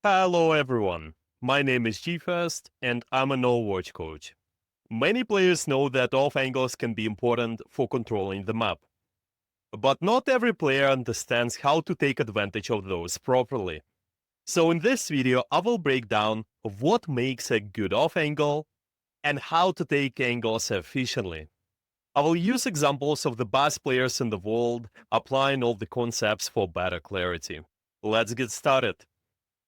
Hello everyone, my name is Gefest and I'm an Overwatch coach. Many players know that off angles can be important for controlling the map, but not every player understands how to take advantage of those properly. So in this video, I will break down what makes a good off angle and how to take angles efficiently. I will use examples of the best players in the world, applying all the concepts for better clarity. Let's get started.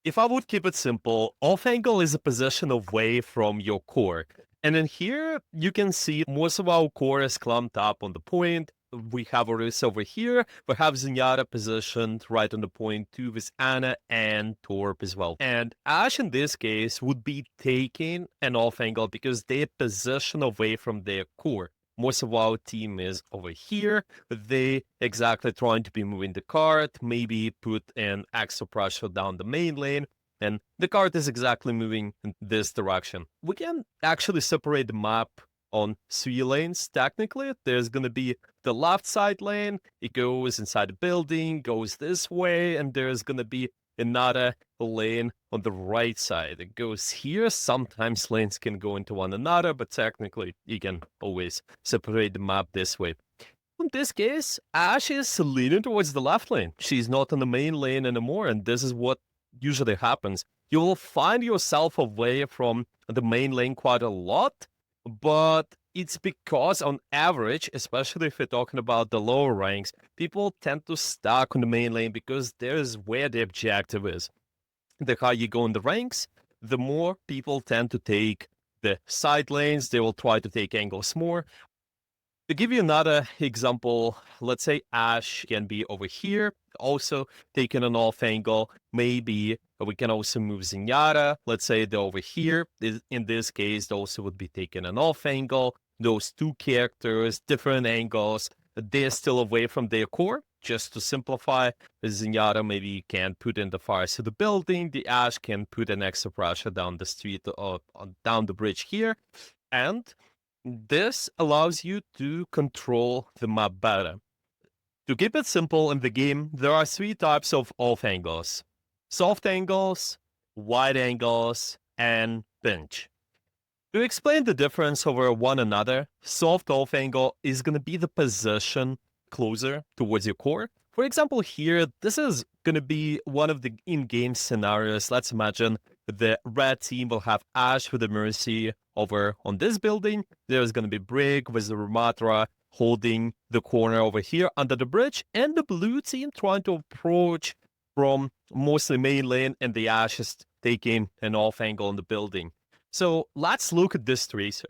If I would keep it simple, off angle is a position away from your core. And in here, you can see most of our core is clumped up on the point. We have Orisa over here. We have Zenyatta positioned right on the point too with Ana and Torp as well. And Ashe in this case would be taking an off angle because they're positioned away from their core. Most of our team is over here. They exactly trying to be moving the cart, maybe put an extra pressure down the main lane, and the cart is exactly moving in this direction. We can actually separate the map on 3 lanes. Technically, there's gonna be the left side lane, it goes inside the building, goes this way, and there's gonna be another lane on the right side. It goes here. Sometimes lanes can go into one another, but technically you can always separate the map this way. In this case, Ashe is leaning towards the left lane. She's not in the main lane anymore, and this is what usually happens. You will find yourself away from the main lane quite a lot, but it's because on average, especially if you're talking about the lower ranks, people tend to stuck on the main lane because there's where the objective is. The higher you go in the ranks, the more people tend to take the side lanes. They will try to take angles more. To give you another example, let's say Ashe can be over here, also taking an off angle. Maybe we can also move Zenyatta. Let's say they're over here. In this case, they also would be taking an off angle. Those two characters, different angles, they're still away from their core. Just to simplify, Zenyatta maybe can put in the fires to the building. The Ashe can put an extra pressure down the street or down the bridge here. And this allows you to control the map better. To keep it simple in the game, there are 3 types of off angles: soft angles, wide angles, and pinch. To explain the difference over one another, soft off angle is going to be the position closer towards your core. For example, here, this is going to be one of the in-game scenarios. Let's imagine the red team will have Ashe with the Mercy over on this building. There's going to be Brig with the Ramatra holding the corner over here under the bridge, and the blue team trying to approach from mostly main lane, and the Ashe is taking an off angle on the building. So let's look at this tracer.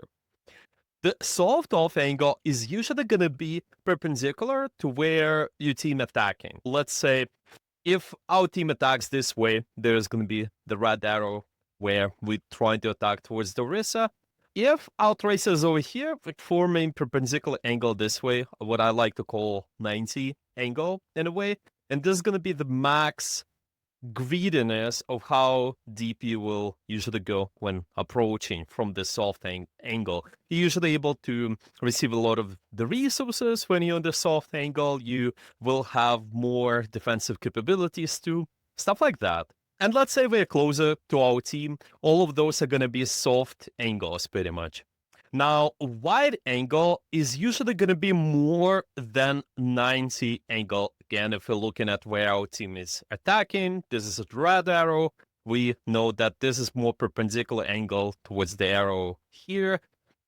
The soft off angle is usually going to be perpendicular to where your team attacking. Let's say if our team attacks this way, there's going to be the red arrow where we're trying to attack towards the Orisa. If our tracer is over here, we're forming perpendicular angle this way, what I like to call 90 angle in a way, and this is going to be the max greediness of how deep you will usually go when approaching from the soft angle. You're usually able to receive a lot of the resources when you're on the soft angle. You will have more defensive capabilities too, stuff like that. And let's say we're closer to our team, all of those are going to be soft angles pretty much. Now, wide angle is usually going to be more than 90 angle. Again, if we're looking at where our team is attacking, this is a red arrow. We know that this is more perpendicular angle towards the arrow here,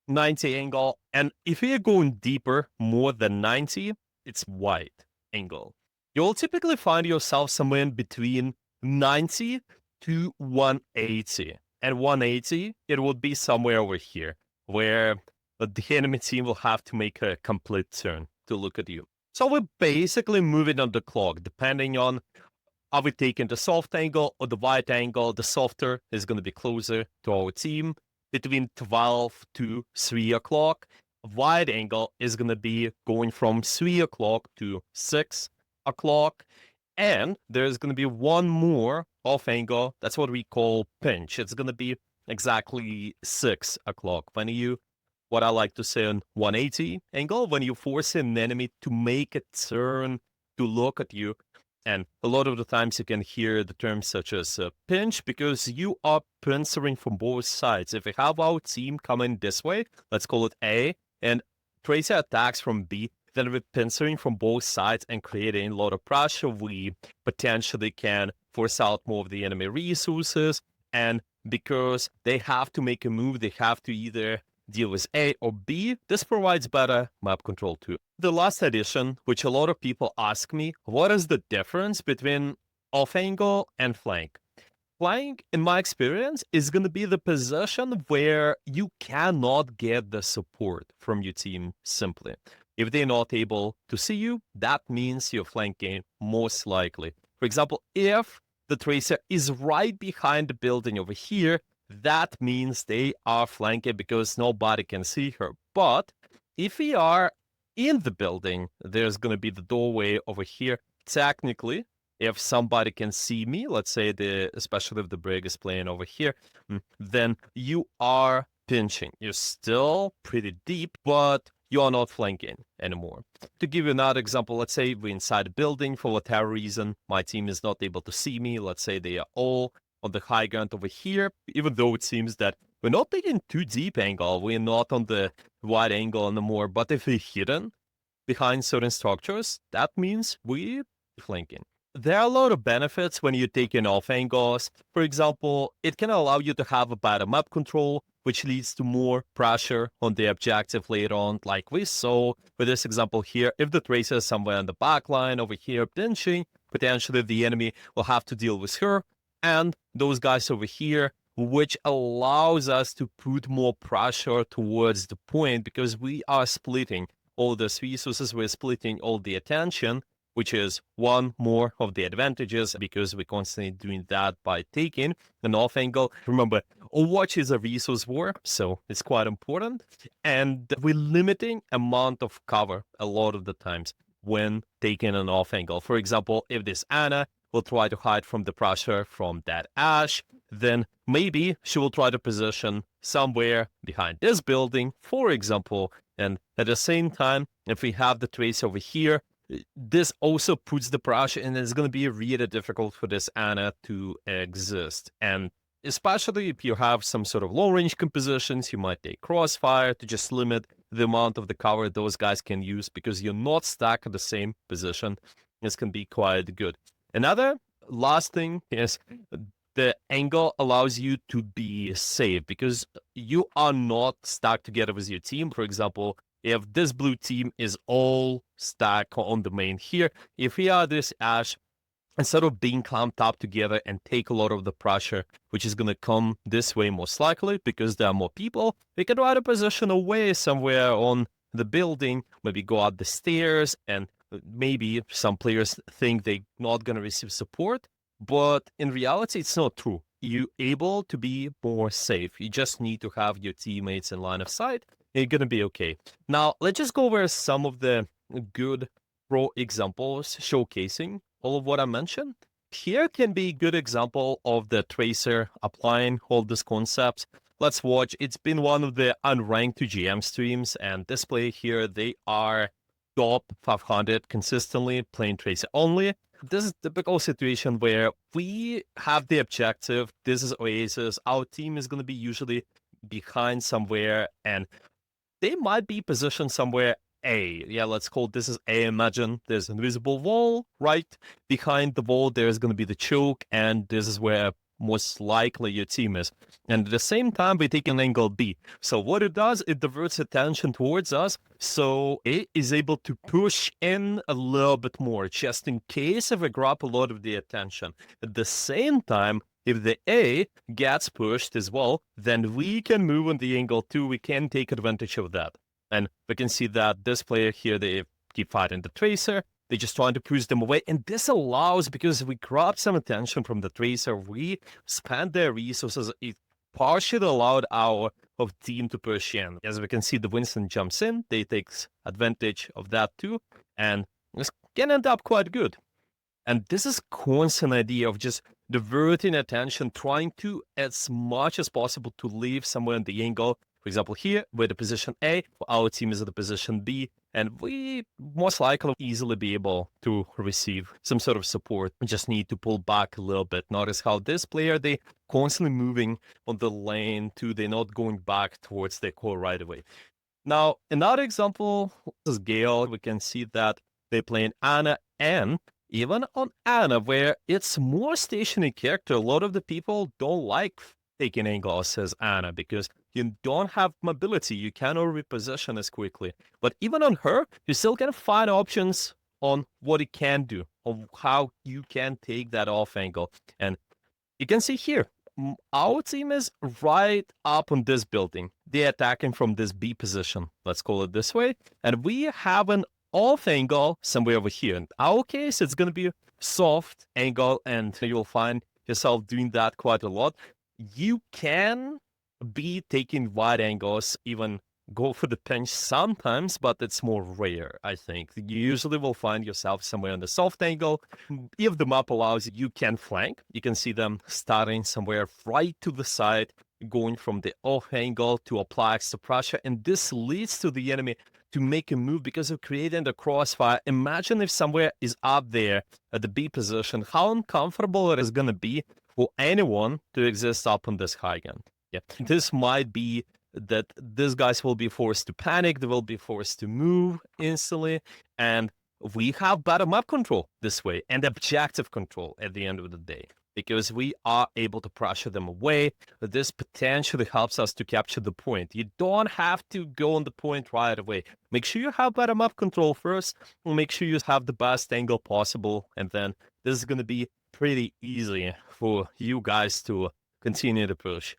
90 angle. And if you're going deeper, more than 90, it's wide angle. You'll typically find yourself somewhere in between 90 to 180. And 180, it would be somewhere over here, where the enemy team will have to make a complete turn to look at you. So we're basically moving on the clock, depending on are we taking the soft angle or the wide angle. The softer is going to be closer to our team, between 12 to 3 o'clock. Wide angle is going to be going from 3 o'clock to 6 o'clock. And there's going to be one more off angle. That's what we call pinch. It's going to be exactly 6 o'clock. When you, what I like to say on 180 angle, when you force an enemy to make a turn to look at you, And a lot of the times you can hear the terms such as pinch because you are pincering from both sides. If we have our team coming this way, let's call it A, and Tracer attacks from B, then we're pincering from both sides and creating a lot of pressure. We potentially can force out more of the enemy resources, and because they have to make a move, they have to either deal with A or B. This provides better map control too. The last addition, which a lot of people ask me, what is the difference between off angle and flank? Flank, in my experience, is going to be the position where you cannot get the support from your team simply. If they're not able to see you, that means you're flanking most likely. For example, if the Tracer is right behind the building over here, that means they are flanking because nobody can see her. But if we are in the building, there's going to be the doorway over here. Technically, if somebody can see me, let's say especially if the brig is playing over here, then you are pinching. You're still pretty deep, but you are not flanking anymore. To give you another example, let's say we're inside a building for whatever reason, my team is not able to see me. Let's say they are all on the high ground over here, even though it seems that we're not taking too deep angle, we're not on the wide angle anymore, but if we're hidden behind certain structures, that means we're flanking. There are a lot of benefits when you're taking off angles. For example, it can allow you to have a better map control, which leads to more pressure on the objective later on, like we saw with this example here. If the Tracer is somewhere in the back line over here pinching, potentially the enemy will have to deal with her and those guys over here, which allows us to put more pressure towards the point because we are splitting all the resources, we're splitting all the attention, which is one more of the advantages because we're constantly doing that by taking an off angle. Remember, Overwatch is a resource war, so it's quite important. And we're limiting amount of cover a lot of the times when taking an off angle. For example, if this Ana will try to hide from the pressure from that Ash, then maybe she will try to position somewhere behind this building, for example. And at the same time, if we have the Tracer over here, this also puts the pressure, and it's going to be really difficult for this Ana to exist. And especially if you have some sort of long-range compositions, you might take Crossfire to just limit the amount of the cover those guys can use because you're not stuck at the same position. This can be quite good. Another last thing is the angle allows you to be safe because you are not stuck together with your team. For example, if this blue team is all stuck on the main here, if we are this Ash, instead of being clamped up together and take a lot of the pressure, which is going to come this way most likely because there are more people, we can try to position away somewhere on the building, maybe go up the stairs, and maybe some players think they're not going to receive support, but in reality, it's not true. You're able to be more safe. You just need to have your teammates in line of sight. You're going to be okay. Now, let's just go over some of the good pro examples showcasing all of what I mentioned. Here can be a good example of the Tracer applying all these concepts. Let's watch. It's been one of the unranked 2GM streams, and this player here, they are top 500 consistently playing Tracer only. This is a typical situation where we have the objective. This is Oasis. Our team is going to be usually behind somewhere, and they might be positioned somewhere A. Yeah, let's call this is A. Imagine there's an invisible wall right behind the wall. There's going to be the choke, and this is where most likely your team is. And at the same time, we take an angle B. So what it does, it diverts attention towards us. So A is able to push in a little bit more, just in case if we grab a lot of the attention. At the same time, if the A gets pushed as well, then we can move on the angle too. We can take advantage of that. And we can see that this player here, they keep fighting the Tracer. They're just trying to push them away. And this allows, because we grab some attention from the Tracer, we spend their resources. It partially allowed our team to push in. As we can see, the Winston jumps in. They take advantage of that too. And this can end up quite good. And this is constant idea of just diverting attention, trying to, as much as possible, to leave somewhere in the angle. For example, here, we're at the position A, our team is at the position B. And we most likely easily be able to receive some sort of support. We just need to pull back a little bit. Notice how this player, they constantly moving on the lane too. They're not going back towards their core right away. Now, another example is Gale. We can see that they're playing Anna, and even on Anna, where it's more stationary character, a lot of the people don't like taking angles as Anna because you don't have mobility. You cannot reposition as quickly. But even on her, you still can find options on what it can do, on how you can take that off angle. And you can see here, our team is right up on this building. They're attacking from this B position, let's call it this way. And we have an off angle somewhere over here. In our case, it's going to be a soft angle, and you'll find yourself doing that quite a lot. You can be taking wide angles, even go for the pinch sometimes, but it's more rare, I think. You usually will find yourself somewhere on the soft angle. If the map allows, you can flank. You can see them starting somewhere right to the side, going from the off angle to apply extra pressure, and this leads to the enemy to make a move because of creating the crossfire. Imagine if somewhere is up there at the B position, how uncomfortable it is going to be for anyone to exist up on this high gun. Yeah, this might be that these guys will be forced to panic, they will be forced to move instantly, and we have better map control this way and objective control at the end of the day because we are able to pressure them away. This potentially helps us to capture the point. You don't have to go on the point right away. Make sure you have better map control first, make sure you have the best angle possible, and then this is going to be pretty easy for you guys to continue to push.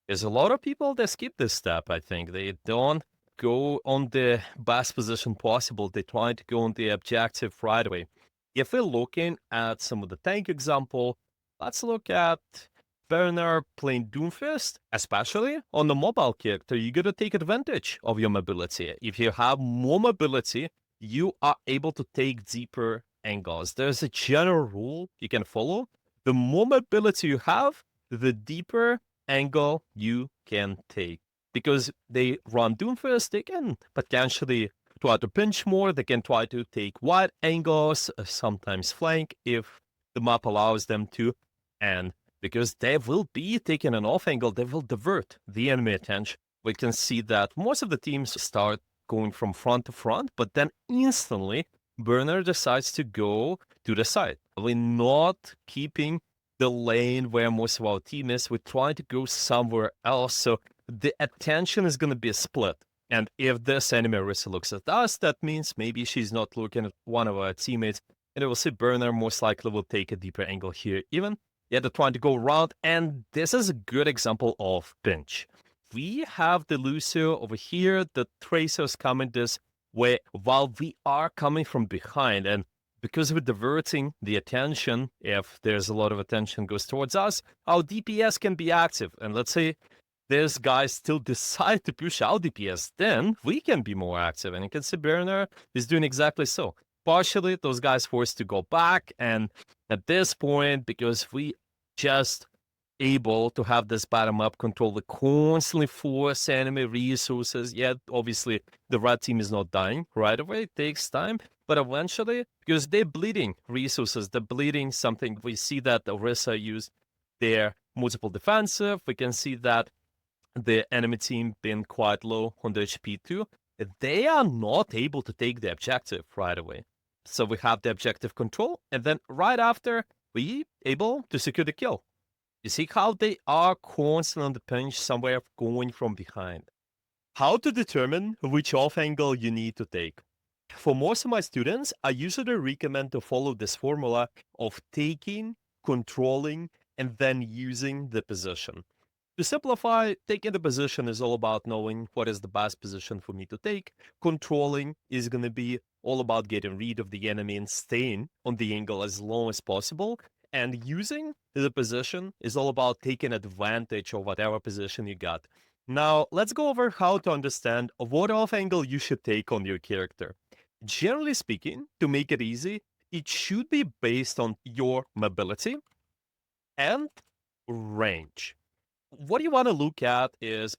There's a lot of people that skip this step, I think. They don't go on the best position possible. They try to go on the objective right away. If we're looking at some of the tank example, let's look at Werner playing Doomfist, especially on the mobile character. You got to take advantage of your mobility. If you have more mobility, you are able to take deeper angles. There's a general rule you can follow. The more mobility you have, the deeper angle you can take. Because they run Doomfist, they can potentially try to pinch more, they can try to take wide angles, sometimes flank if the map allows them to, and because they will be taking an off angle, they will divert the enemy attention. We can see that most of the teams start going from front to front, but then instantly Burner decides to go to the side. We're not keeping the lane where most of our team is. We try to go somewhere else, so the attention is going to be split. And if this enemy Orisa looks at us, that means maybe she's not looking at one of our teammates, and it will see Burner most likely will take a deeper angle here even. Yeah, they're trying to go around, and this is a good example of pinch. We have the Lucio over here, the Tracer's coming this way, while we are coming from behind, and because we're diverting the attention, if there's a lot of attention goes towards us, our DPS can be active. And let's say these guys still decide to push our DPS, then we can be more active. And you can see Berner is doing exactly so. Partially, those guys forced to go back. And at this point, because we just able to have this bottom-up control, we constantly force enemy resources. Yet, obviously, the red team is not dying right away. It takes time. But eventually, because they're bleeding resources, they're bleeding something. We see that Orisa use their multiple defensive. We can see that the enemy team been quite low on the HP too. They are not able to take the objective right away. So we have the objective control, and then right after, we able to secure the kill. You see how they are constantly on the pinch somewhere going from behind. How to determine which off angle you need to take. For most of my students, I usually recommend to follow this formula of taking, controlling, and then using the position. To simplify, taking the position is all about knowing what is the best position for me to take. Controlling is going to be all about getting rid of the enemy and staying on the angle as long as possible. And using the position is all about taking advantage of whatever position you got. Now, let's go over how to understand what off angle you should take on your character. Generally speaking, to make it easy, it should be based on your mobility and range. What you want to look at is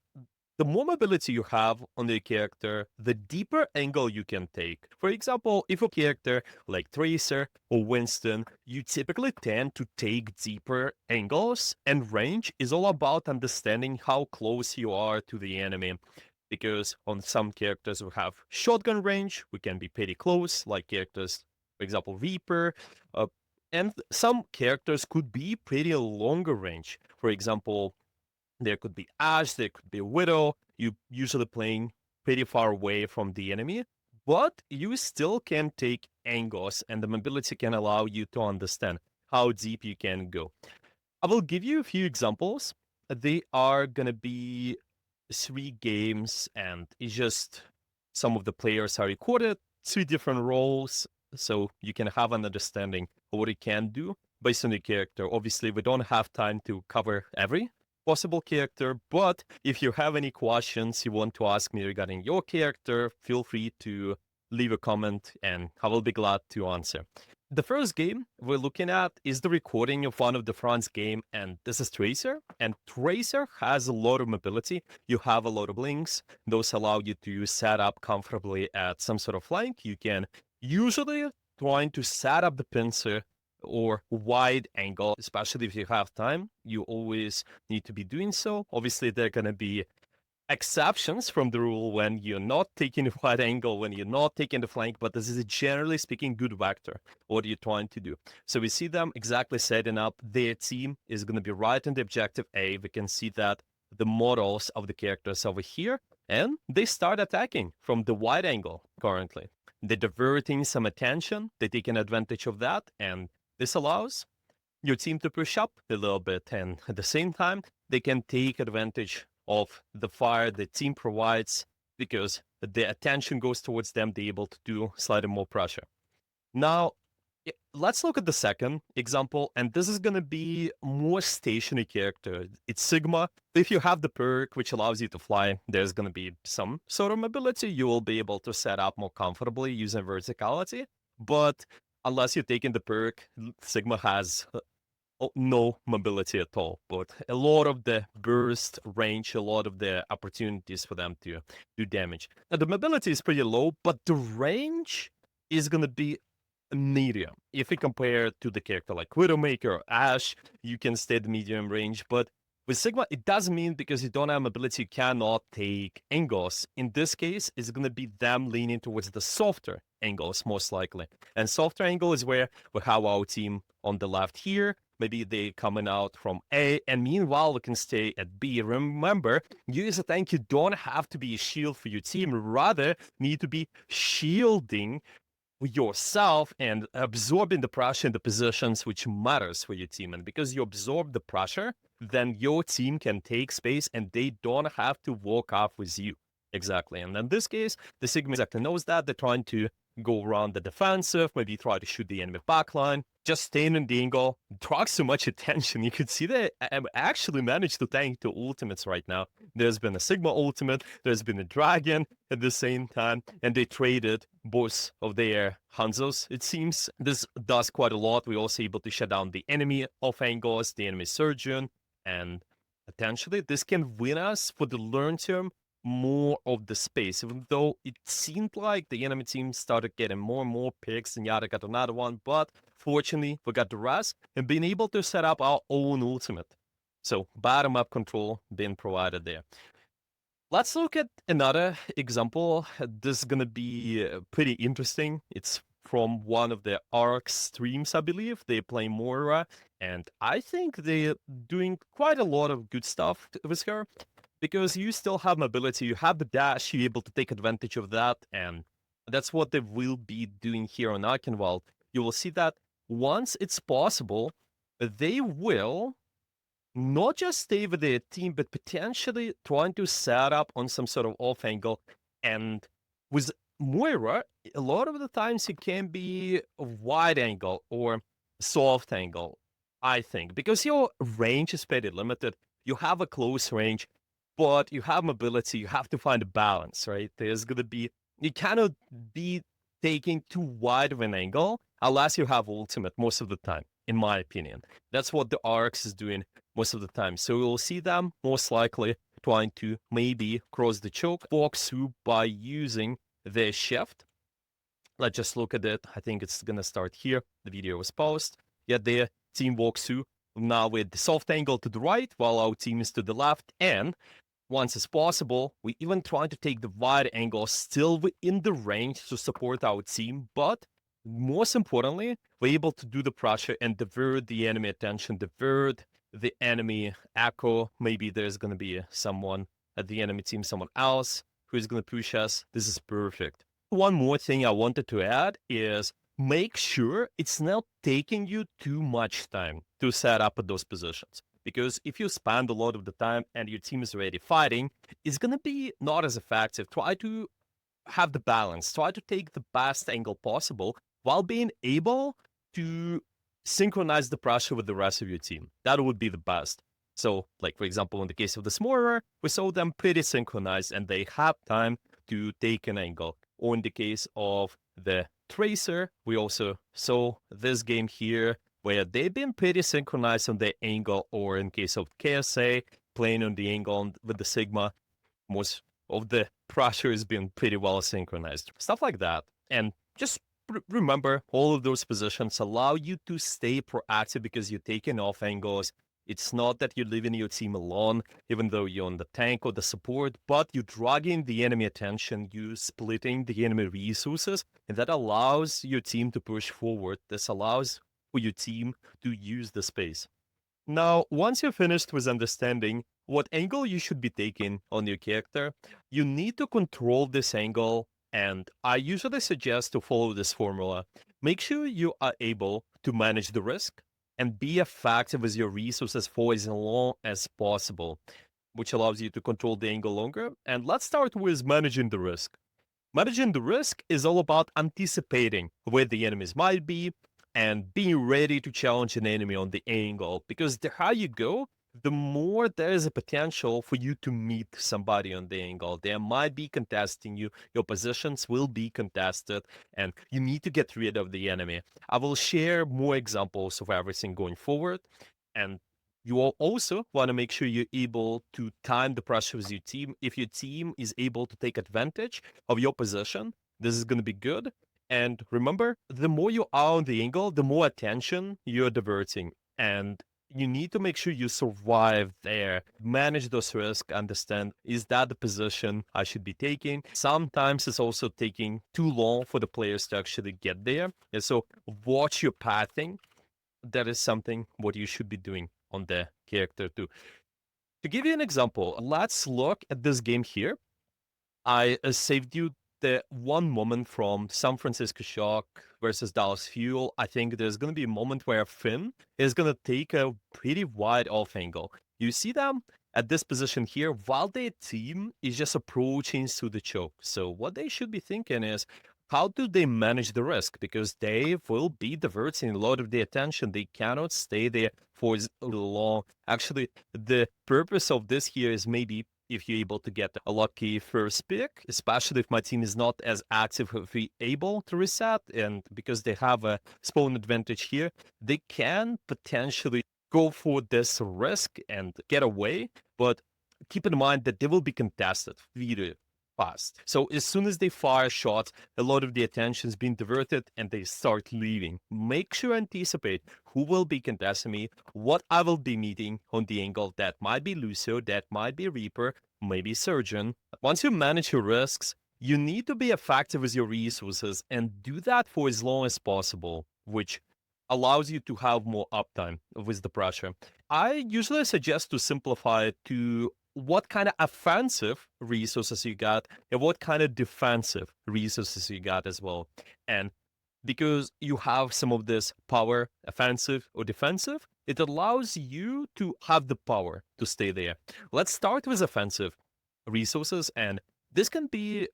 the more mobility you have on the character, the deeper angle you can take. For example, if a character like Tracer or Winston, you typically tend to take deeper angles, and range is all about understanding how close you are to the enemy. Because on some characters we have shotgun range, we can be pretty close, like characters, for example, Reaper, uh, and some characters could be pretty longer range. For example, there could be Ashe, there could be Widow. You usually playing pretty far away from the enemy, but you still can take angles, and the mobility can allow you to understand how deep you can go. I will give you a few examples. They are gonna be 3 games, and it's just some of the players are recorded, 3 different roles, so you can have an understanding of what it can do based on the character. Obviously, we don't have time to cover every possible character, but if you have any questions you want to ask me regarding your character, feel free to leave a comment and I will be glad to answer. The first game we're looking at is the recording of one of the France game, and this is Tracer. And Tracer has a lot of mobility. You have a lot of links. Those allow you to set up comfortably at some sort of flank. You can usually trying to set up the pincer or wide angle, especially if you have time. You always need to be doing so. Obviously, there are going to be exceptions from the rule when you're not taking the wide angle, when you're not taking the flank, but this is a generally speaking good vector. What are you trying to do? So we see them exactly setting up. Their team is going to be right in the objective A. We can see that the models of the characters over here, and they start attacking from the wide angle currently. They're diverting some attention. They're taking advantage of that, and this allows your team to push up a little bit, and at the same time, they can take advantage of the fire the team provides because the attention goes towards them. They're able to do slightly more pressure. Now, let's look at the second example, and this is going to be more stationary character. It's Sigma. If you have the perk which allows you to fly, there's going to be some sort of mobility. You will be able to set up more comfortably using verticality, but unless you're taking the perk, Sigma has no mobility at all, but a lot of the burst range, a lot of the opportunities for them to do damage. Now, the mobility is pretty low, but the range is going to be medium. If we compare to the character like Widowmaker or Ashe, you can stay at medium range, but with Sigma, it doesn't mean because you don't have mobility, you cannot take angles. In this case, it's going to be them leaning towards the softer angles, most likely. And softer angle is where we have our team on the left here. Maybe they coming out from A, and meanwhile we can stay at B. Remember, you as a tank, you don't have to be a shield for your team, rather need to be shielding yourself and absorbing the pressure in the positions which matters for your team. And because you absorb the pressure, then your team can take space and they don't have to walk off with you. Exactly. And in this case, the Sigma exactly knows that. They're trying to go around the defensive, maybe try to shoot the enemy backline, just staying in the angle, draws so much attention. You could see that I actually managed to tank 2 ultimates right now. There's been a Sigma ultimate, there's been a Dragon at the same time, and they traded both of their Hanzos, it seems. This does quite a lot. We're also able to shut down the enemy off angles, the enemy surgeon, and potentially this can win us for the long term more of the space, even though it seemed like the enemy team started getting more and more picks and Yada got another one, but fortunately we got the rest and being able to set up our own ultimate. So bottom-up control being provided there. Let's look at another example. This is going to be pretty interesting. It's from one of the ARC streams, I believe. They play Moira, and I think they're doing quite a lot of good stuff with her. Because you still have mobility, you have the dash, you're able to take advantage of that, and that's what they will be doing here on Arkenwald. You will see that once it's possible, they will not just stay with their team, but potentially trying to set up on some sort of off angle. And with Moira, a lot of the times it can be a wide angle or soft angle, I think, because your range is pretty limited. You have a close range, but you have mobility, you have to find a balance, right? There's going to be, you cannot be taking too wide of an angle unless you have ultimate most of the time, in my opinion. That's what the ARX is doing most of the time. So you'll see them most likely trying to maybe cross the choke, walk through by using the shift. Let's just look at it. I think it's gonna start here. The video was paused. Yeah, the team walks through now with the soft angle to the right, while our team is to the left. And once it's possible, we even try to take the wide angle still within the range to support our team. But most importantly, we're able to do the pressure and divert the enemy attention, divert the enemy echo. Maybe there's gonna be someone at the enemy team, someone else who's gonna push us. This is perfect. One more thing I wanted to add is make sure it's not taking you too much time to set up at those positions. Because if you spend a lot of the time and your team is already fighting, it's going to be not as effective. Try to have the balance. Try to take the best angle possible while being able to synchronize the pressure with the rest of your team. That would be the best. So, like, for example, in the case of the Moira, we saw them pretty synchronized and they have time to take an angle. Or in the case of the Tracer, we also saw this game here where they've been pretty synchronized on the angle, or in case of KSA, playing on the angle with the Sigma, most of the pressure has been pretty well synchronized. Stuff like that. And just remember, all of those positions allow you to stay proactive because you're taking off angles. It's not that you're leaving your team alone, even though you're on the tank or the support, but you're dragging the enemy attention, you splitting the enemy resources, and that allows your team to push forward. This allows for your team to use the space. Now, once you're finished with understanding what angle you should be taking on your character, you need to control this angle, and I usually suggest to follow this formula. Make sure you are able to manage the risk and be effective with your resources for as long as possible, which allows you to control the angle longer. And let's start with managing the risk. Managing the risk is all about anticipating where the enemies might be and being ready to challenge an enemy on the angle, because the higher you go, the more there is a potential for you to meet somebody on the angle. They might be contesting you, your positions will be contested, and you need to get rid of the enemy. I will share more examples of everything going forward, and you will also want to make sure you're able to time the pressure with your team. If your team is able to take advantage of your position, this is going to be good. And remember, the more you are on the angle, the more attention you're diverting. And you need to make sure you survive there. Manage those risks, understand, is that the position I should be taking? Sometimes it's also taking too long for the players to actually get there. And so watch your pathing. That is something what you should be doing on the character too. To give you an example, let's look at this game here. I saved you the one moment from San Francisco Shock versus Dallas Fuel. I think there's going to be a moment where Finn is going to take a pretty wide off angle. You see them at this position here while their team is just approaching through the choke. So what they should be thinking is, how do they manage the risk? Because they will be diverting a lot of the attention. They cannot stay there for as long. Actually, the purpose of this here is maybe if you're able to get a lucky first pick, especially if my team is not as active, if we able to reset, and because they have a spawn advantage here, they can potentially go for this risk and get away, but keep in mind that they will be contested really fast. So as soon as they fire shots, a lot of the attention is being diverted and they start leaving. Make sure anticipate who will be contesting me, what I will be meeting on the angle. That might be Lucio, that might be Reaper, maybe Surgeon. Once you manage your risks, you need to be effective with your resources and do that for as long as possible, which allows you to have more uptime with the pressure. I usually suggest to simplify it to what kind of offensive resources you got and what kind of defensive resources you got as well. And because you have some of this power, offensive or defensive, it allows you to have the power to stay there. Let's start with offensive resources, and this can be,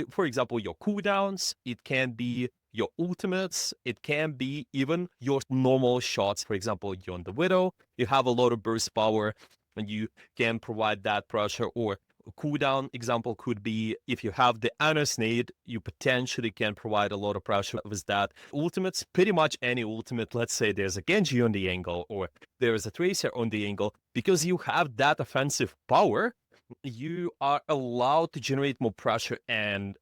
for example, your cooldowns, it can be your ultimates, it can be even your normal shots. For example, you're on the Widow, you have a lot of burst power, and you can provide that pressure. Or a cooldown example could be if you have the Anna's Nade, you potentially can provide a lot of pressure with that. Ultimates, pretty much any ultimate, let's say there's a Genji on the angle or there's a Tracer on the angle, because you have that offensive power, you are allowed to generate more pressure and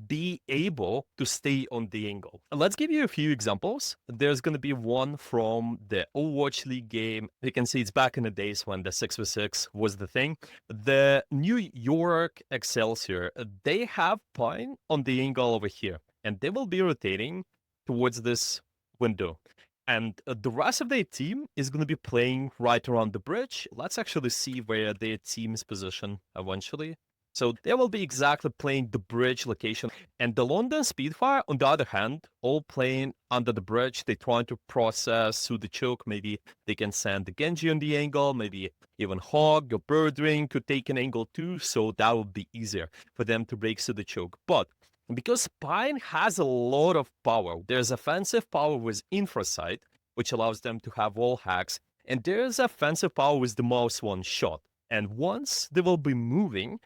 be able to stay on the angle. Let's give you a few examples. There's going to be one from the Overwatch League game. You can see it's back in the days when the 6v6 was the thing. The New York Excelsior, they have Pine on the angle over here, and they will be rotating towards this window. And the rest of their team is going to be playing right around the bridge. Let's actually see where their team is positioned eventually. So they will be exactly playing the bridge location. And the London Speedfire, on the other hand, all playing under the bridge. They're trying to process through the choke. Maybe they can send the Genji on the angle. Maybe even Hog or Birdring could take an angle too. So that would be easier for them to break through the choke. But because Pine has a lot of power, there's offensive power with Infrasight, which allows them to have wall hacks. And there's offensive power with the mouse one shot. And once they will be moving,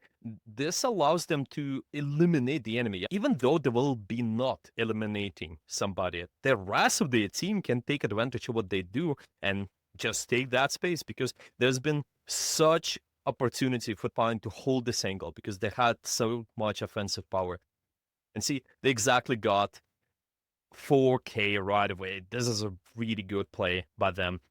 this allows them to eliminate the enemy. Even though they will be not eliminating somebody, the rest of the team can take advantage of what they do and just take that space, because there's been such opportunity for Pine to hold this angle because they had so much offensive power. And see, they exactly got 4K right away. This is a really good play by them,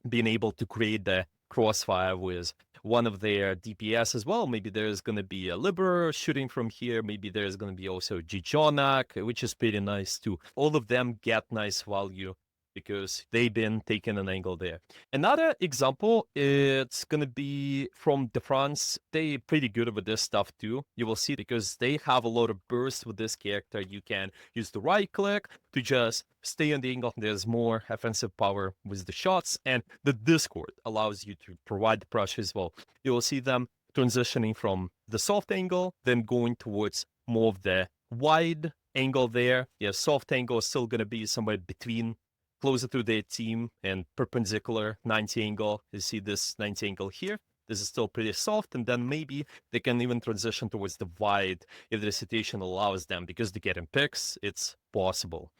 being able to create the crossfire with one of their DPS as well. Maybe there's going to be a Liber shooting from here. Maybe there's going to be also Gijonak, which is pretty nice too. All of them get nice value because they've been taking an angle there. Another example, it's going to be from the France. They're pretty good with this stuff too. You will see, because they have a lot of bursts with this character. You can use the right click to just stay on the angle. There's more offensive power with the shots, and the Discord allows you to provide the pressure as well. You will see them transitioning from the soft angle, then going towards more of the wide angle there. Yeah, soft angle is still going to be somewhere between, closer to their team, and perpendicular 90 angle. You see this 90 angle here. This is still pretty soft, and then maybe they can even transition towards the wide if the situation allows them, because they get in picks, it's possible.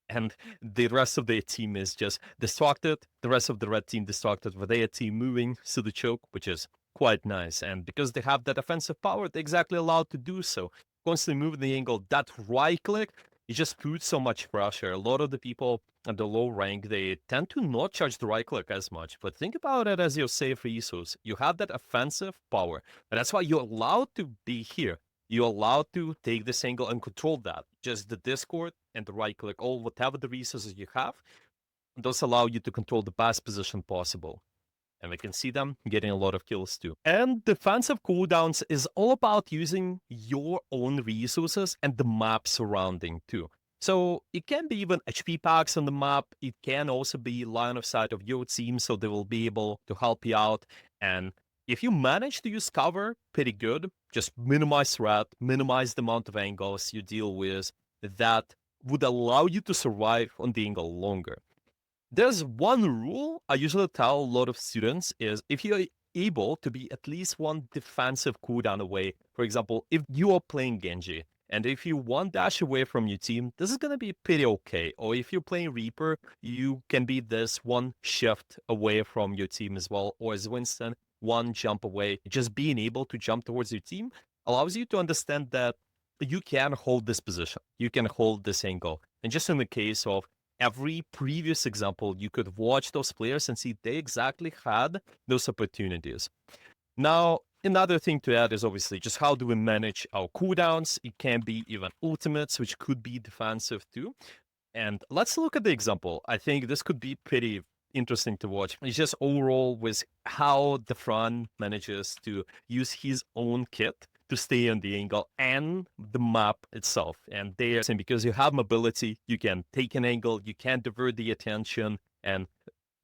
And the rest of their team is just distracted. The rest of the red team distracted with their team moving through the choke, which is quite nice. And because they have that offensive power, they're exactly allowed to do so. Constantly moving the angle, that right click, it just puts so much pressure. A lot of the people at the low rank, they tend to not charge the right click as much. But think about it as your safe resource. You have that offensive power. And that's why you're allowed to be here. You're allowed to take this angle and control that. Just the Discord and the right click, all whatever the resources you have, those allow you to control the best position possible. And we can see them getting a lot of kills too. And defensive cooldowns is all about using your own resources and the map surrounding too. So it can be even HP packs on the map. It can also be line of sight of your team, so they will be able to help you out. And if you manage to use cover pretty good, just minimize threat, minimize the amount of angles you deal with, that would allow you to survive on the angle longer. There's one rule I usually tell a lot of students is, if you're able to be at least one defensive cooldown away, for example, if you are playing Genji, and if you one dash away from your team, this is going to be pretty okay. Or if you're playing Reaper, you can be this one shift away from your team as well. Or as Winston, one jump away. Just being able to jump towards your team allows you to understand that you can hold this position. You can hold this angle. And just in the case of every previous example, you could watch those players and see they exactly had those opportunities. Now, another thing to add is obviously just how do we manage our cooldowns. It can be even ultimates, which could be defensive too. And let's look at the example. I think this could be pretty interesting to watch. It's just overall with how the Fran manages to use his own kit to stay on the angle and the map itself. And they're saying, because you have mobility, you can take an angle, you can divert the attention, and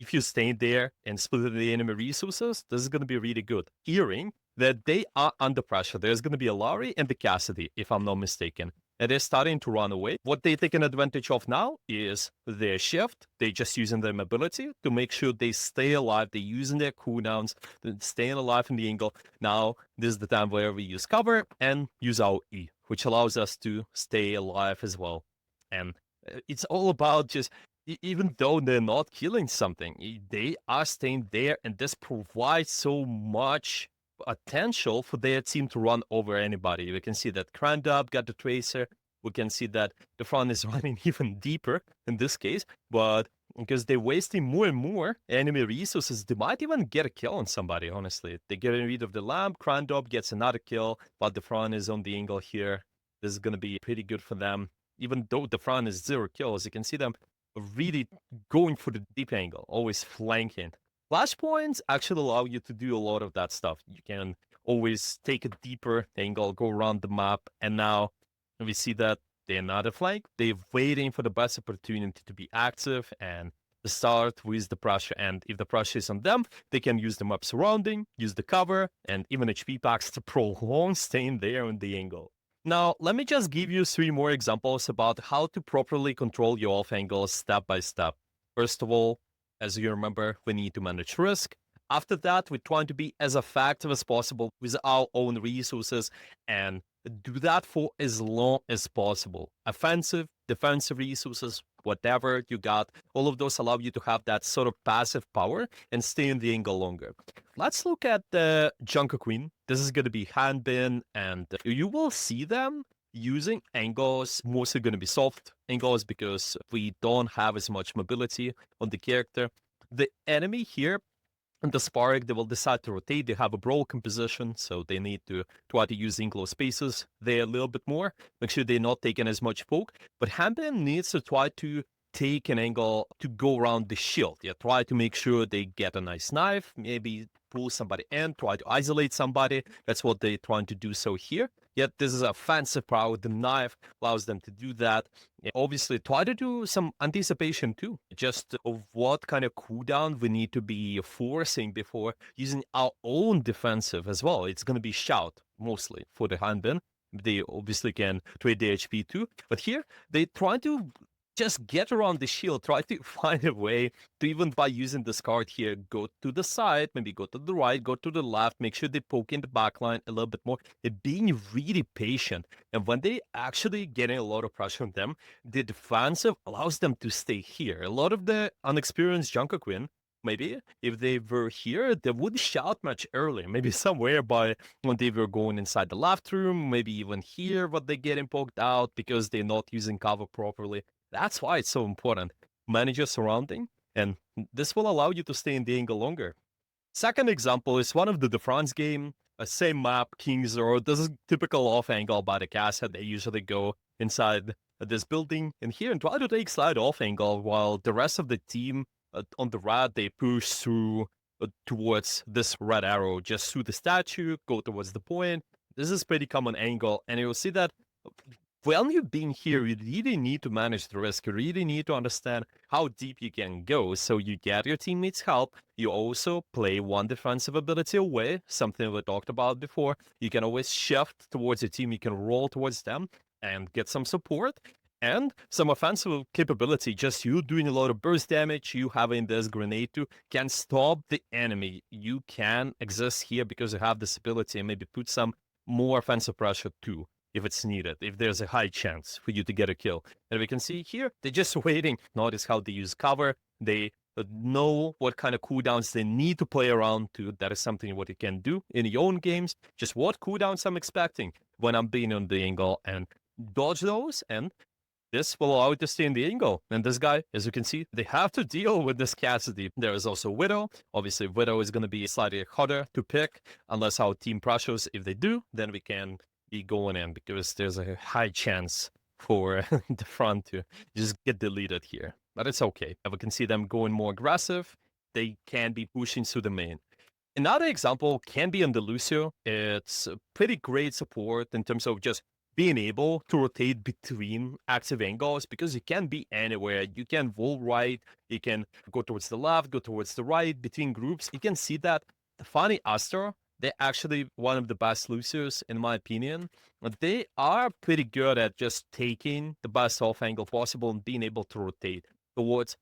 if you stay there and split the enemy resources, this is going to be really good. Hearing that they are under pressure, there's going to be a Larry and the Cassidy, if I'm not mistaken. And they're starting to run away. What they're taking advantage of now is their shift. They're just using their mobility to make sure they stay alive. They're using their cooldowns, staying alive in the angle. Now, this is the time where we use cover and use our E, which allows us to stay alive as well. And it's all about just, even though they're not killing something, they are staying there, and this provides so much potential for their team to run over anybody. We can see that Crandub got the Tracer. We can see that the front is running even deeper in this case, but because they're wasting more and more enemy resources, they might even get a kill on somebody, honestly. They're getting rid of the lamp, Crandub gets another kill, but the front is on the angle here. This is going to be pretty good for them. Even though the front is 0 kills, you can see them really going for the deep angle, always flanking. Flashpoints actually allow you to do a lot of that stuff. You can always take a deeper angle, go around the map, and now we see that they're not a flank. They're waiting for the best opportunity to be active and start with the pressure. And if the pressure is on them, they can use the map surrounding, use the cover, and even HP packs to prolong staying there on the angle. Now, let me just give you 3 more examples about how to properly control your off angles step by step. First of all, as you remember, we need to manage risk. After that, we're trying to be as effective as possible with our own resources and do that for as long as possible. Offensive, defensive resources, whatever you got, all of those allow you to have that sort of passive power and stay in the angle longer. Let's look at the Junker Queen. This is going to be Hanbin, and you will see them using angles, mostly going to be soft angles because we don't have as much mobility on the character. The enemy here, and the Spark, they will decide to rotate. They have a broken position, so they need to try to use enclosed spaces there a little bit more. Make sure they're not taking as much poke. But Hanbin needs to try to take an angle to go around the shield. Yeah, try to make sure they get a nice knife, maybe pull somebody in, try to isolate somebody. That's what they're trying to do so here. Yet this is a offensive power. The knife allows them to do that. Yeah, obviously, try to do some anticipation too, just of what kind of cooldown we need to be forcing before using our own defensive as well. It's going to be shout mostly for the Hanbin. They obviously can trade the HP too, but here they try to just get around the shield, try to find a way to, even by using this card here, go to the side, maybe go to the right, go to the left, make sure they poke in the backline a little bit more, and being really patient. And when they actually getting a lot of pressure on them, the defensive allows them to stay here. A lot of the unexperienced Junker Queen, maybe if they were here, they would shout much earlier, maybe somewhere by when they were going inside the left room, maybe even here, but they're getting poked out because they're not using cover properly. That's why it's so important. Manage your surrounding, and this will allow you to stay in the angle longer. Second example is one of the France game, same map, King's Road. This is typical off angle by the castle. They usually go inside this building and here and try to take slight off angle while the rest of the team on the right, they push through towards this red arrow, just through the statue, go towards the point. This is pretty common angle, and you'll see that when you've been here, you really need to manage the risk. You really need to understand how deep you can go so you get your teammates' help. You also play one defensive ability away, something we talked about before. You can always shift towards your team. You can roll towards them and get some support and some offensive capability. Just you doing a lot of burst damage, you having this grenade too, can stop the enemy. You can exist here because you have this ability and maybe put some more offensive pressure too, if it's needed, if there's a high chance for you to get a kill. And we can see here, they're just waiting. Notice how they use cover. They know what kind of cooldowns they need to play around to. That is something what you can do in your own games. Just what cooldowns I'm expecting when I'm being on the angle and dodge those, and this will allow you to stay in the angle. And this guy, as you can see, they have to deal with this Cassidy. There is also Widow. Obviously, Widow is going to be slightly harder to pick unless our team pressures. If they do, then we can be going in because there's a high chance for the front to just get deleted here. But it's okay. We can see them going more aggressive. They can be pushing through the main. Another example can be on the Lucio. It's a pretty great support in terms of just being able to rotate between active angles because you can be anywhere. You can wall right, you can go towards the left, go towards the right, between groups. You can see that the Funny Astor, they're actually one of the best Lucios, in my opinion. They are pretty good at just taking the best off angle possible and being able to rotate towards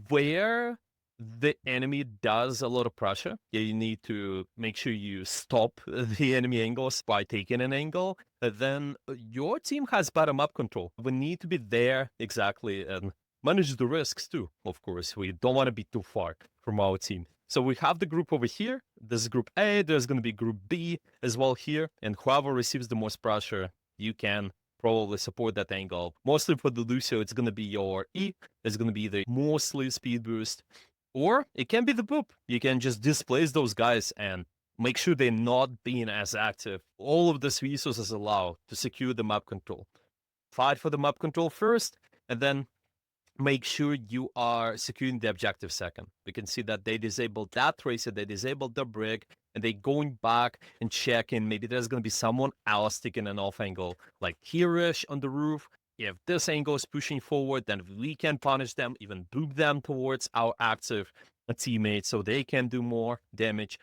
where the enemy does a lot of pressure. Yeah, you need to make sure you stop the enemy angles by taking an angle. Then your team has bottom-up control. We need to be there exactly and manage the risks too, of course. We don't want to be too far from our team. So we have the group over here. This is group A. There's going to be group B as well here. And whoever receives the most pressure, you can probably support that angle. Mostly for the Lucio, it's going to be your E. It's going to be the mostly speed boost. Or it can be the boop. You can just displace those guys and make sure they're not being as active. All of these resources allow to secure the map control. Fight for the map control first, and then make sure you are securing the objective second. We can see that they disabled that tracer, they disabled the brick, and they going back and checking. Maybe there's going to be someone else taking an off angle, like here-ish on the roof. If this angle is pushing forward, then we can punish them, even boop them towards our active teammates so they can do more damage.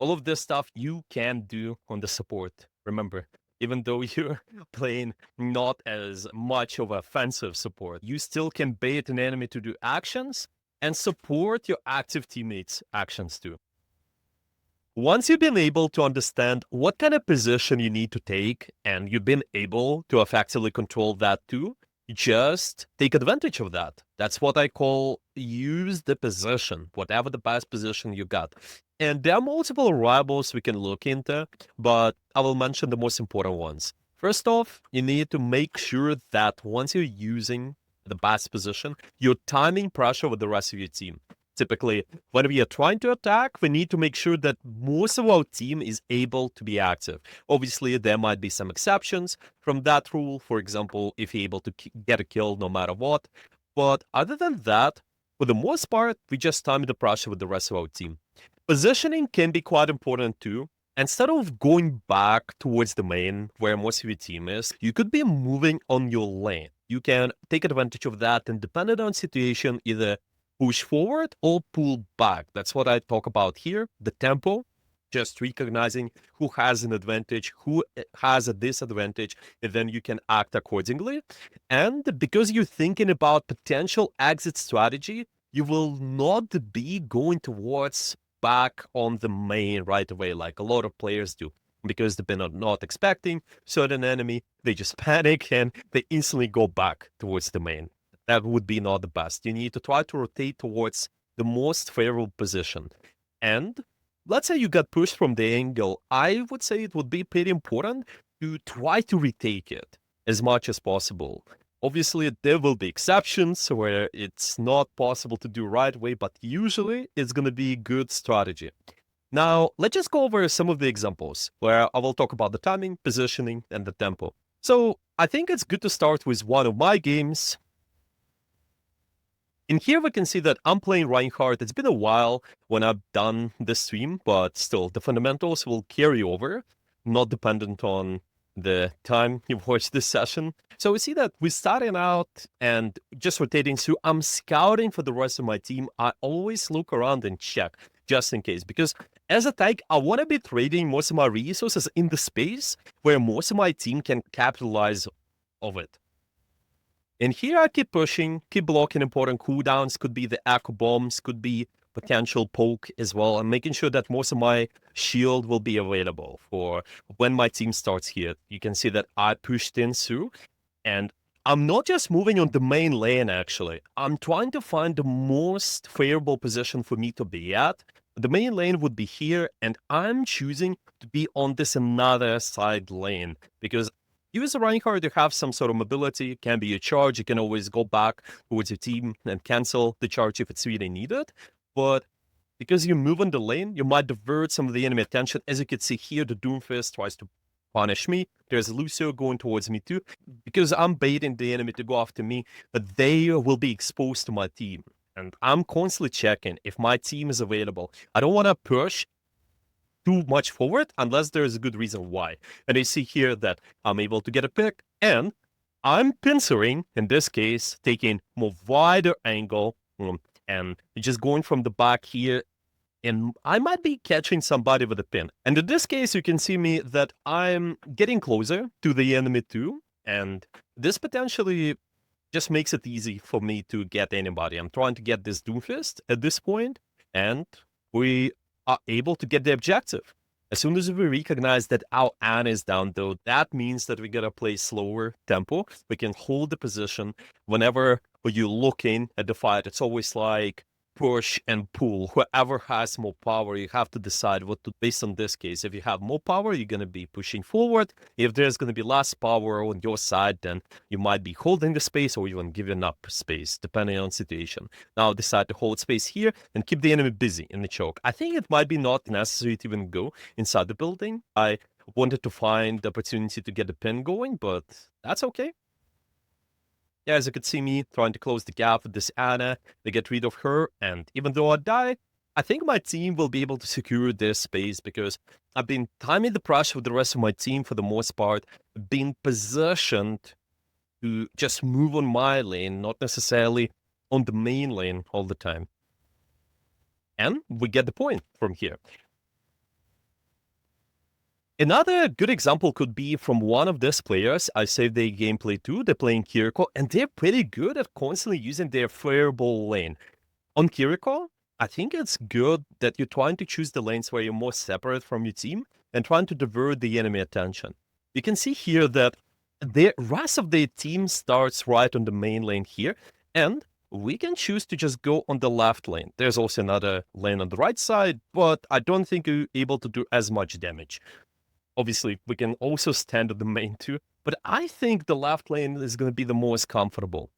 All of this stuff you can do on the support. Remember, even though you're playing not as much of offensive support, you still can bait an enemy to do actions and support your active teammates' actions too. Once you've been able to understand what kind of position you need to take, and you've been able to effectively control that too, just take advantage of that. That's what I call use the position, whatever the best position you got. And there are multiple variables we can look into, but I will mention the most important ones. First off, you need to make sure that once you're using the best position, you're timing pressure with the rest of your team. Typically, when we are trying to attack, we need to make sure that most of our team is able to be active. Obviously, there might be some exceptions from that rule. For example, if you're able to get a kill no matter what. But other than that, for the most part, we just time the pressure with the rest of our team. Positioning can be quite important too. Instead of going back towards the main where most of your team is, you could be moving on your lane. You can take advantage of that, and depending on situation, either push forward or pull back. That's what I talk about here. The tempo, just recognizing who has an advantage, who has a disadvantage, and then you can act accordingly. And because you're thinking about potential exit strategy, you will not be going towards back on the main right away like a lot of players do, because they've been not expecting certain enemy. They just panic and they instantly go back towards the main. That would be not the best. You need to try to rotate towards the most favorable position. And let's say you got pushed from the angle, I would say it would be pretty important to try to retake it as much as possible. Obviously, there will be exceptions where it's not possible to do right away, but usually it's going to be a good strategy. Now, let's just go over some of the examples where I will talk about the timing, positioning, and the tempo. So I think it's good to start with one of my games. In here, we can see that I'm playing Reinhardt. It's been a while when I've done this stream, but still, the fundamentals will carry over, not dependent on the time you watch this session. So we see that we're starting out and just rotating through. I'm scouting for the rest of my team. I always look around and check just in case, because as a tank, I want to be trading most of my resources in the space where most of my team can capitalize of it. And here I keep pushing, keep blocking important cooldowns. Could be the echo bombs, could be potential poke as well. I'm making sure that most of my shield will be available for when my team starts here. You can see that I pushed in through, and I'm not just moving on the main lane, actually. I'm trying to find the most favorable position for me to be at. The main lane would be here, and I'm choosing to be on this another side lane, because use a Reinhardt to have some sort of mobility. It can be a charge. You can always go back towards your team and cancel the charge if it's really needed. But because you move on the lane, you might divert some of the enemy attention. As you can see here, the Doomfist tries to punish me. There's Lucio going towards me too. Because I'm baiting the enemy to go after me, but they will be exposed to my team. And I'm constantly checking if my team is available. I don't want to push too much forward unless there's a good reason why. And you see here that I'm able to get a pick, and I'm pincering, in this case, taking more wider angle, and just going from the back here, and I might be catching somebody with a pin. And in this case, you can see me that I'm getting closer to the enemy too, and this potentially just makes it easy for me to get anybody. I'm trying to get this Doomfist at this point, and we are able to get the objective. As soon as we recognize that our Anne is down, though, that means that we gotta play slower tempo. We can hold the position. Whenever you're looking at the fight, it's always like push and pull. Whoever has more power, you have to decide what to, based on this case. If you have more power, you're going to be pushing forward. If there's going to be less power on your side, then you might be holding the space or even giving up space, depending on situation. Now decide to hold space here and keep the enemy busy in the choke. I think it might be not necessary to even go inside the building. I wanted to find the opportunity to get the pin going, but that's okay. Yeah, as you could see me trying to close the gap with this Ana, they get rid of her, and even though I die, I think my team will be able to secure this space because I've been timing the pressure with the rest of my team for the most part, being positioned to just move on my lane, not necessarily on the main lane all the time. And we get the point from here. Another good example could be from one of these players. I saved their gameplay too. They're playing Kiriko, and they're pretty good at constantly using their fireball lane. On Kiriko, I think it's good that you're trying to choose the lanes where you're more separate from your team and trying to divert the enemy attention. You can see here that the rest of their team starts right on the main lane here, and we can choose to just go on the left lane. There's also another lane on the right side, but I don't think you're able to do as much damage. Obviously, we can also stand on the main too, but I think the left lane is going to be the most comfortable.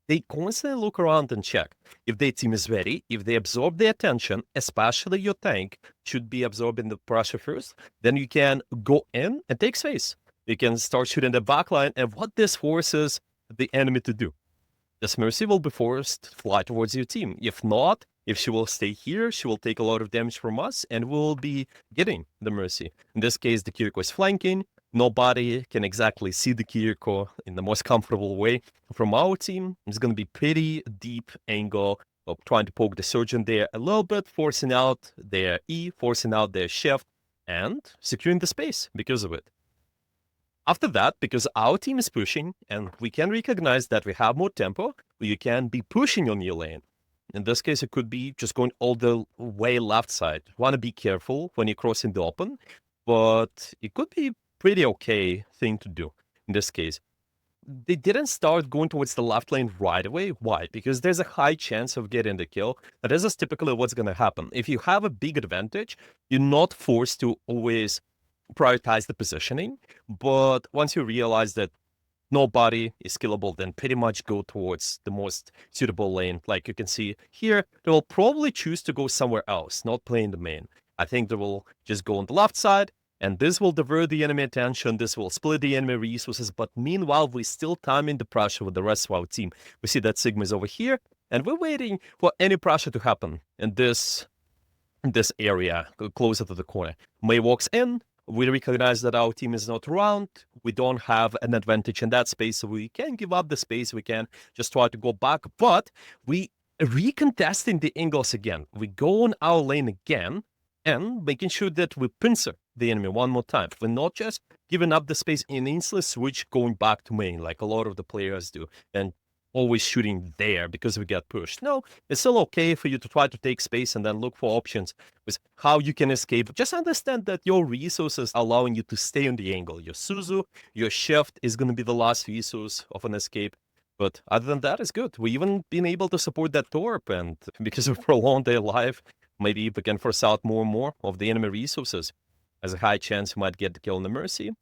They constantly look around and check if their team is ready, if they absorb the attention, especially your tank should be absorbing the pressure first, then you can go in and take space. You can start shooting the backline, and what this forces the enemy to do. This Mercy will be forced to fly towards your team. If not, if she will stay here, she will take a lot of damage from us and we'll be getting the Mercy. In this case, the Kiriko is flanking. Nobody can exactly see the Kiriko in the most comfortable way. From our team, it's going to be pretty deep angle of trying to poke the Surgeon there a little bit, forcing out their E, forcing out their shift, and securing the space because of it. After that, because our team is pushing, and we can recognize that we have more tempo, you can be pushing on your lane. In this case, it could be just going all the way left side. You want to be careful when you're crossing the open, but it could be pretty okay thing to do in this case. They didn't start going towards the left lane right away. Why? Because there's a high chance of getting the kill. This is typically what's going to happen. If you have a big advantage, you're not forced to always prioritize the positioning, but once you realize that nobody is killable, then pretty much go towards the most suitable lane. Like you can see here, they will probably choose to go somewhere else, not playing the main. I think they will just go on the left side, and this will divert the enemy attention, this will split the enemy resources, but meanwhile, we're still timing the pressure with the rest of our team. We see that Sigma is over here, and we're waiting for any pressure to happen in this area, closer to the corner. Mei walks in, we recognize that our team is not around, we don't have an advantage in that space, so we can give up the space, we can just try to go back, but we recontesting the angles again. We go on our lane again, and making sure that we pincer the enemy one more time. We're not just giving up the space and instantly switch going back to main, like a lot of the players do, and always shooting there because we get pushed. No, it's still okay for you to try to take space and then look for options with how you can escape. Just understand that your resources are allowing you to stay on the angle. Your Suzu, your shift is going to be the last resource of an escape. But other than that, it's good. We even been able to support that Torp, and because we prolonged their life, maybe we can force out more and more of the enemy resources. There's a high chance we might get the kill on the Mercy.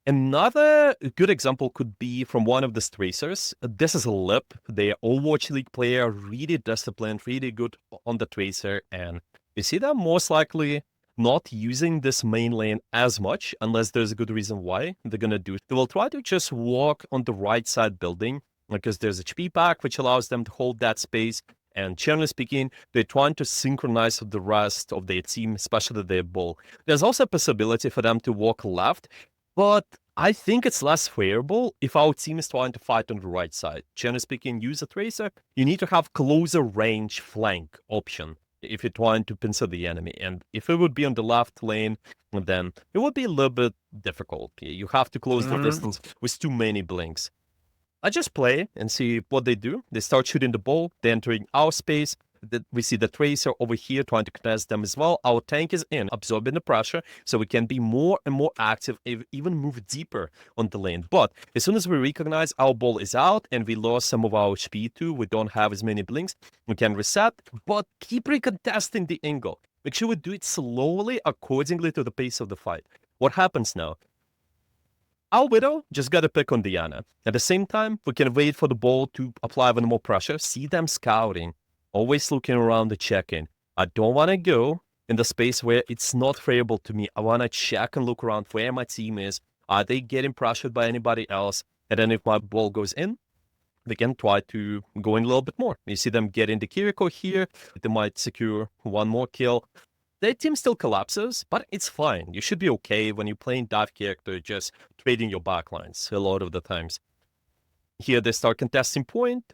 Another good example could be from one of the tracers. This is a Lip. They are Overwatch League player, really disciplined, really good on the tracer, and you see them most likely not using this main lane as much, unless there's a good reason why they're gonna do it. They will try to just walk on the right side building, because there's a HP pack which allows them to hold that space, and generally speaking, they're trying to synchronize with the rest of their team, especially their ball. There's also a possibility for them to walk left, but I think it's less favorable if our team is trying to fight on the right side. Generally speaking, use a tracer, you need to have closer range flank option if you're trying to pincer the enemy. And if it would be on the left lane, then it would be a little bit difficult. You have to close the distance with too many blinks. I just play and see what they do. They start shooting the ball, they're entering our space. we see the Tracer over here trying to contest them as well. Our tank is in, absorbing the pressure, so we can be more and more active, even move deeper on the lane. But as soon as we recognize our ball is out and we lost some of our HP too, we don't have as many blinks, we can reset, but keep recontesting the angle. Make sure we do it slowly accordingly to the pace of the fight. What happens now? Our Widow just got a pick on Diana. At the same time, we can wait for the ball to apply even more pressure. See them scouting, always looking around to check in. I don't want to go in the space where it's not favorable to me. I want to check and look around where my team is. Are they getting pressured by anybody else? And then if my ball goes in, they can try to go in a little bit more. You see them get into Kiriko here. They might secure one more kill. Their team still collapses, but it's fine. You should be okay when you're playing dive character, just trading your backlines a lot of the times. Here they start contesting point,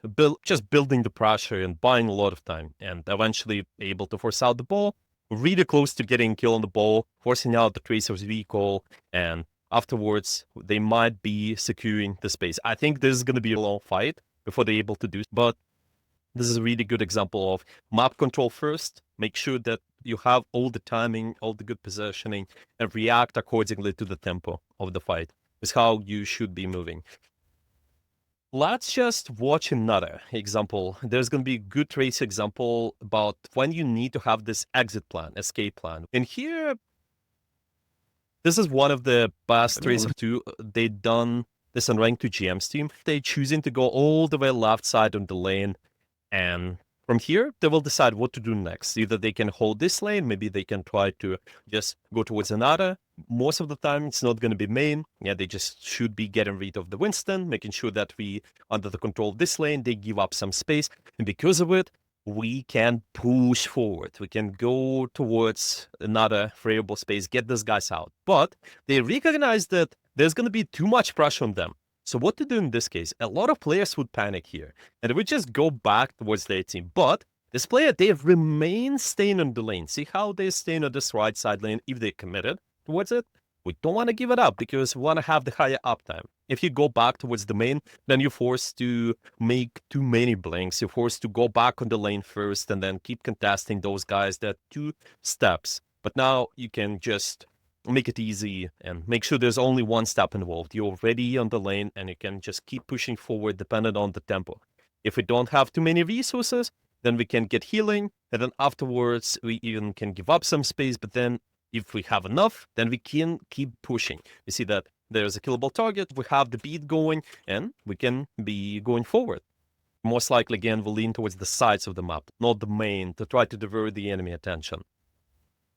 just building the pressure and buying a lot of time, and eventually able to force out the ball, really close to getting a kill on the ball, forcing out the Tracer's recall, and afterwards they might be securing the space. I think this is going to be a long fight before they're able to do, but this is a really good example of map control first. Make sure that you have all the timing, all the good positioning, and react accordingly to the tempo of the fight. Is how you should be moving. Let's just watch another example. There's going to be a good trace example about when you need to have this exit plan, escape plan. And here, this is one of the best traces too. They done this on Rank 2 GM's team. They're choosing to go all the way left side on the lane. And from here, they will decide what to do next. Either they can hold this lane, maybe they can try to just go towards another. Most of the time, it's not going to be main. Yeah, they just should be getting rid of the Winston, making sure that we, under the control of this lane, they give up some space. And because of it, we can push forward. We can go towards another favorable space, get these guys out. But they recognize that there's going to be too much pressure on them. So what to do in this case? A lot of players would panic here, and they would just go back towards their team. But this player, they remain staying on the lane. See how they're staying on this right side lane if they're committed towards it? We don't want to give it up because we want to have the higher uptime. If you go back towards the main, then you're forced to make too many blinks. You're forced to go back on the lane first and then keep contesting those guys that 2 steps. But now you can just make it easy and make sure there's only 1 step involved. You're already on the lane and you can just keep pushing forward depending on the tempo. If we don't have too many resources, then we can get healing, and then afterwards we even can give up some space, but then if we have enough, then we can keep pushing. You see that there's a killable target, we have the beat going, and we can be going forward. Most likely, again, we'll lean towards the sides of the map, not the main, to try to divert the enemy attention.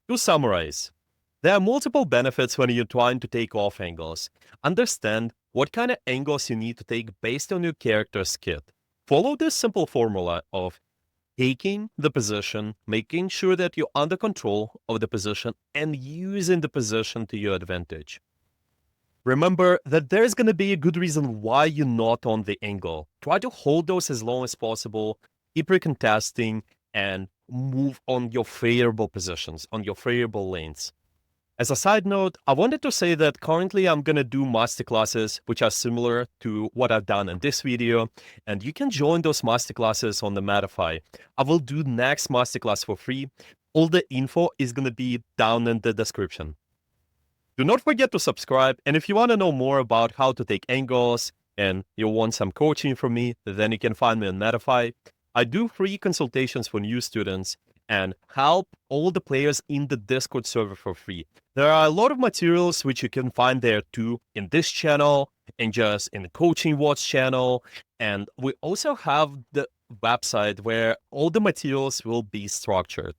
To summarize, there are multiple benefits when you're trying to take off angles. Understand what kind of angles you need to take based on your character's kit. Follow this simple formula of taking the position, making sure that you're under control of the position, and using the position to your advantage. Remember that there's going to be a good reason why you're not on the angle. Try to hold those as long as possible, keep recontesting, and move on your favorable positions, on your favorable lanes. As a side note, I wanted to say that currently I'm gonna do masterclasses which are similar to what I've done in this video, and you can join those masterclasses on the Matify. I will do next masterclass for free. All the info is gonna be down in the description. Do not forget to subscribe, and if you want to know more about how to take angles and you want some coaching from me, then you can find me on Matify. I do free consultations for new students and help all the players in the Discord server for free. There are a lot of materials which you can find there too, in this channel, and just in the Coaching Watch channel. And we also have the website where all the materials will be structured.